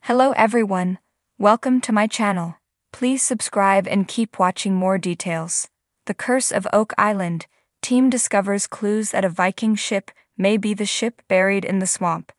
Hello everyone, welcome to my channel. Please subscribe and keep watching more details. The Curse of Oak Island. Team discovers clues that a Viking ship may be the ship buried in the swamp.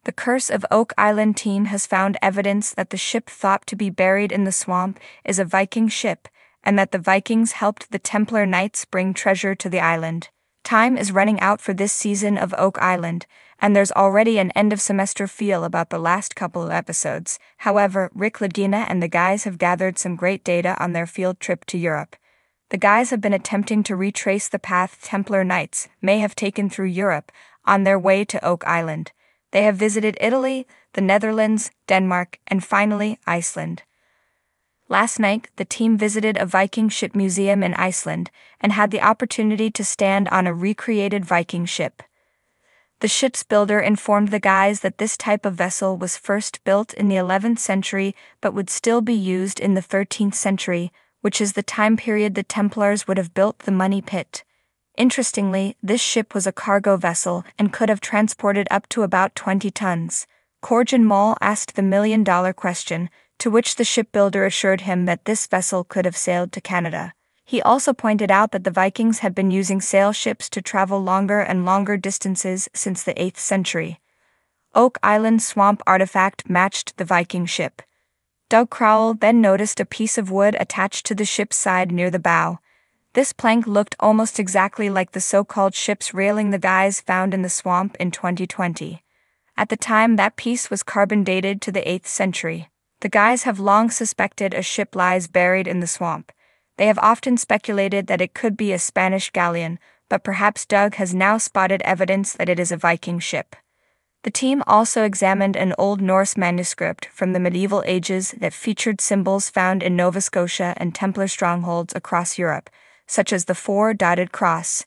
The Curse of Oak Island team has found evidence that the ship thought to be buried in the swamp is a Viking ship, and that the Vikings helped the Templar Knights bring treasure to the island. Time is running out for this season of Oak Island, and there's already an end-of-semester feel about the last couple of episodes. However, Rick Lagina and the guys have gathered some great data on their field trip to Europe. The guys have been attempting to retrace the path Templar Knights may have taken through Europe on their way to Oak Island. They have visited Italy, the Netherlands, Denmark, and finally, Iceland. Last night, the team visited a Viking ship museum in Iceland and had the opportunity to stand on a recreated Viking ship. The ship's builder informed the guys that this type of vessel was first built in the 11th century but would still be used in the 13th century, which is the time period the Templars would have built the Money Pit. Interestingly, this ship was a cargo vessel and could have transported up to about 20 tons. Corjan Moll asked the million-dollar question, to which the shipbuilder assured him that this vessel could have sailed to Canada. He also pointed out that the Vikings had been using sail ships to travel longer and longer distances since the 8th century. Oak Island swamp artifact matched the Viking ship. Doug Crowell then noticed a piece of wood attached to the ship's side near the bow. This plank looked almost exactly like the so-called ship's railing the guys found in the swamp in 2020. At the time, that piece was carbon dated to the 8th century. The guys have long suspected a ship lies buried in the swamp. They have often speculated that it could be a Spanish galleon, but perhaps Doug has now spotted evidence that it is a Viking ship. The team also examined an Old Norse manuscript from the medieval ages that featured symbols found in Nova Scotia and Templar strongholds across Europe, such as the four-dotted cross.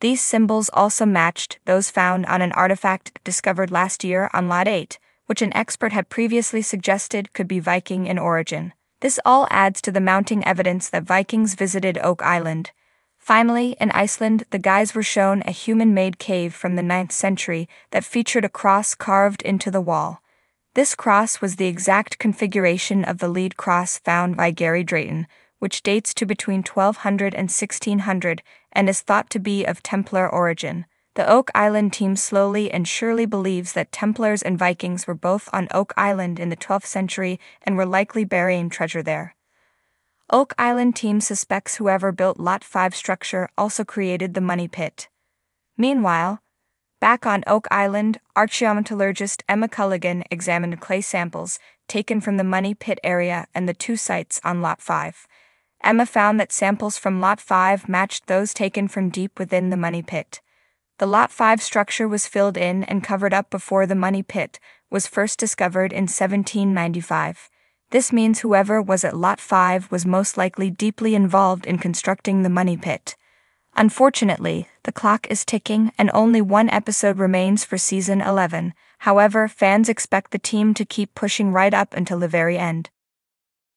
These symbols also matched those found on an artifact discovered last year on Lot 8, which an expert had previously suggested could be Viking in origin. This all adds to the mounting evidence that Vikings visited Oak Island. Finally, in Iceland, the guys were shown a human-made cave from the 9th century that featured a cross carved into the wall. This cross was the exact configuration of the lead cross found by Gary Drayton, which dates to between 1200 and 1600 and is thought to be of Templar origin. The Oak Island team slowly and surely believes that Templars and Vikings were both on Oak Island in the 12th century and were likely burying treasure there. Oak Island team suspects whoever built Lot 5 structure also created the Money Pit. Meanwhile, back on Oak Island, archaeometallurgist Emma Culligan examined clay samples taken from the Money Pit area and the two sites on Lot 5. Emma found that samples from Lot 5 matched those taken from deep within the Money Pit. The Lot 5 structure was filled in and covered up before the Money Pit was first discovered in 1795. This means whoever was at Lot 5 was most likely deeply involved in constructing the Money Pit. Unfortunately, the clock is ticking and only one episode remains for season 11. However, fans expect the team to keep pushing right up until the very end.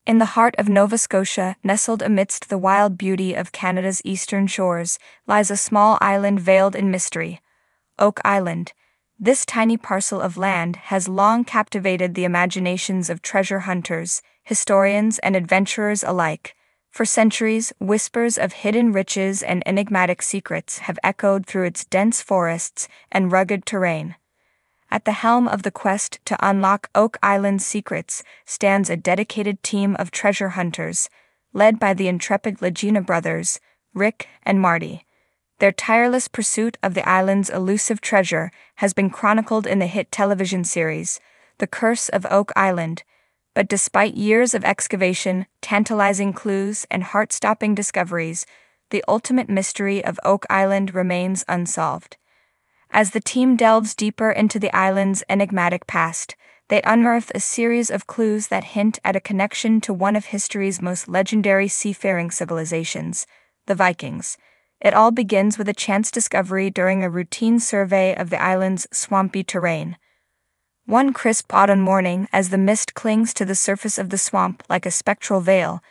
In the heart of Nova Scotia, nestled amidst the wild beauty of Canada's eastern shores, lies a small island veiled in mystery, Oak Island. This tiny parcel of land has long captivated the imaginations of treasure hunters, historians, and adventurers alike. For centuries, whispers of hidden riches and enigmatic secrets have echoed through its dense forests and rugged terrain. At the helm of the quest to unlock Oak Island's secrets stands a dedicated team of treasure hunters, led by the intrepid Lagina brothers, Rick and Marty. Their tireless pursuit of the island's elusive treasure has been chronicled in the hit television series, The Curse of Oak Island. But despite years of excavation, tantalizing clues, and heart-stopping discoveries, the ultimate mystery of Oak Island remains unsolved. As the team delves deeper into the island's enigmatic past, they unearth a series of clues that hint at a connection to one of history's most legendary seafaring civilizations, the Vikings. It all begins with a chance discovery during a routine survey of the island's swampy terrain. One crisp autumn morning, as the mist clings to the surface of the swamp like a spectral veil,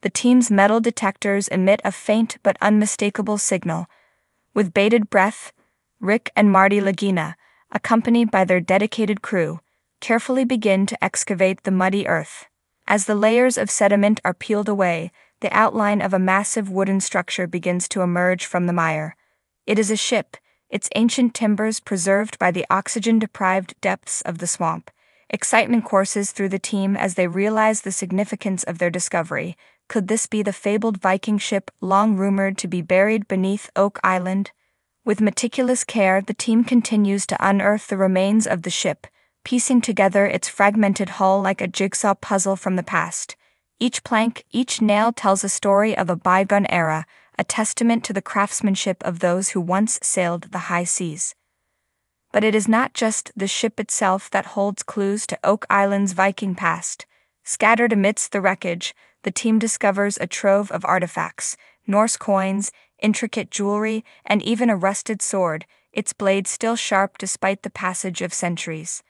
the team's metal detectors emit a faint but unmistakable signal. With bated breath, Rick and Marty Lagina, accompanied by their dedicated crew, carefully begin to excavate the muddy earth. As the layers of sediment are peeled away, the outline of a massive wooden structure begins to emerge from the mire. It is a ship, its ancient timbers preserved by the oxygen-deprived depths of the swamp. Excitement courses through the team as they realize the significance of their discovery. Could this be the fabled Viking ship long rumored to be buried beneath Oak Island? With meticulous care, the team continues to unearth the remains of the ship, piecing together its fragmented hull like a jigsaw puzzle from the past. Each plank, each nail tells a story of a bygone era, a testament to the craftsmanship of those who once sailed the high seas. But it is not just the ship itself that holds clues to Oak Island's Viking past. Scattered amidst the wreckage, the team discovers a trove of artifacts, Norse coins, intricate jewelry, and even a rusted sword, its blade still sharp despite the passage of centuries.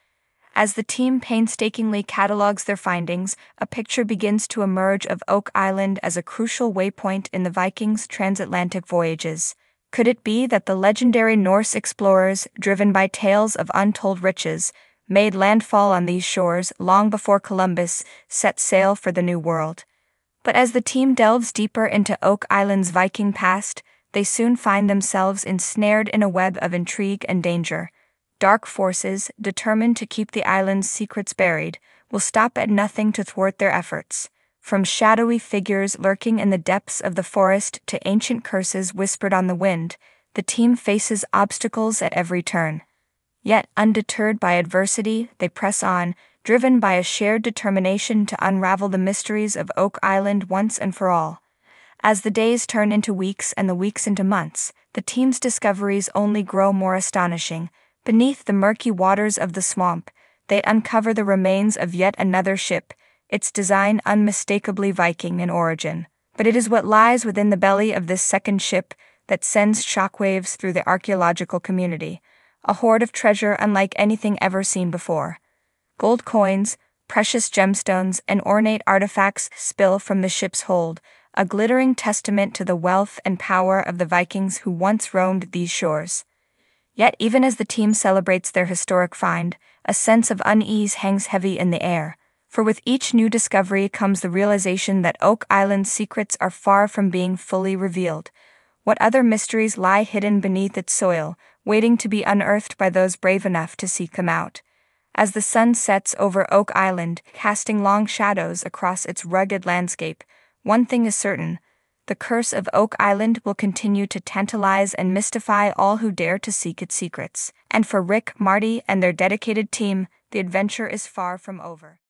As the team painstakingly catalogs their findings, a picture begins to emerge of Oak Island as a crucial waypoint in the Vikings' transatlantic voyages. Could it be that the legendary Norse explorers, driven by tales of untold riches, made landfall on these shores long before Columbus set sail for the New World? But as the team delves deeper into Oak Island's Viking past, they soon find themselves ensnared in a web of intrigue and danger. Dark forces, determined to keep the island's secrets buried, will stop at nothing to thwart their efforts. From shadowy figures lurking in the depths of the forest to ancient curses whispered on the wind, the team faces obstacles at every turn. Yet, undeterred by adversity, they press on, driven by a shared determination to unravel the mysteries of Oak Island once and for all. As the days turn into weeks and the weeks into months, the team's discoveries only grow more astonishing. Beneath the murky waters of the swamp, they uncover the remains of yet another ship, its design unmistakably Viking in origin. But it is what lies within the belly of this second ship that sends shockwaves through the archaeological community, a hoard of treasure unlike anything ever seen before. Gold coins, precious gemstones, and ornate artifacts spill from the ship's hold, a glittering testament to the wealth and power of the Vikings who once roamed these shores. Yet even as the team celebrates their historic find, a sense of unease hangs heavy in the air, for with each new discovery comes the realization that Oak Island's secrets are far from being fully revealed. What other mysteries lie hidden beneath its soil, waiting to be unearthed by those brave enough to seek them out? As the sun sets over Oak Island, casting long shadows across its rugged landscape, one thing is certain: the curse of Oak Island will continue to tantalize and mystify all who dare to seek its secrets. And for Rick, Marty, and their dedicated team, the adventure is far from over.